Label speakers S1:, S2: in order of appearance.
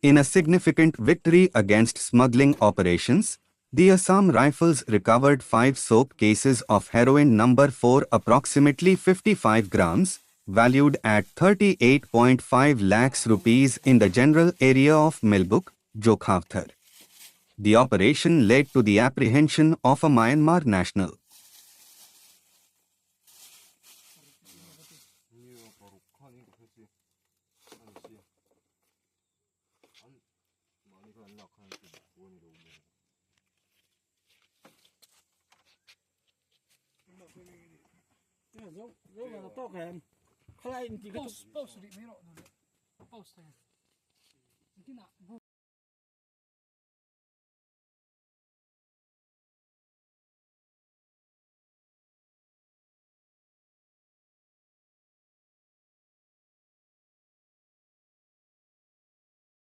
S1: In a significant victory against smuggling operations, the Assam Rifles recovered 5 soap cases of heroin number 4 approximately 55 grams, valued at 38.5 lakhs rupees in the general area of Melbuk, Zokhawthar. The operation led to the apprehension of a Myanmar national.
S2: Post di Miro. Post.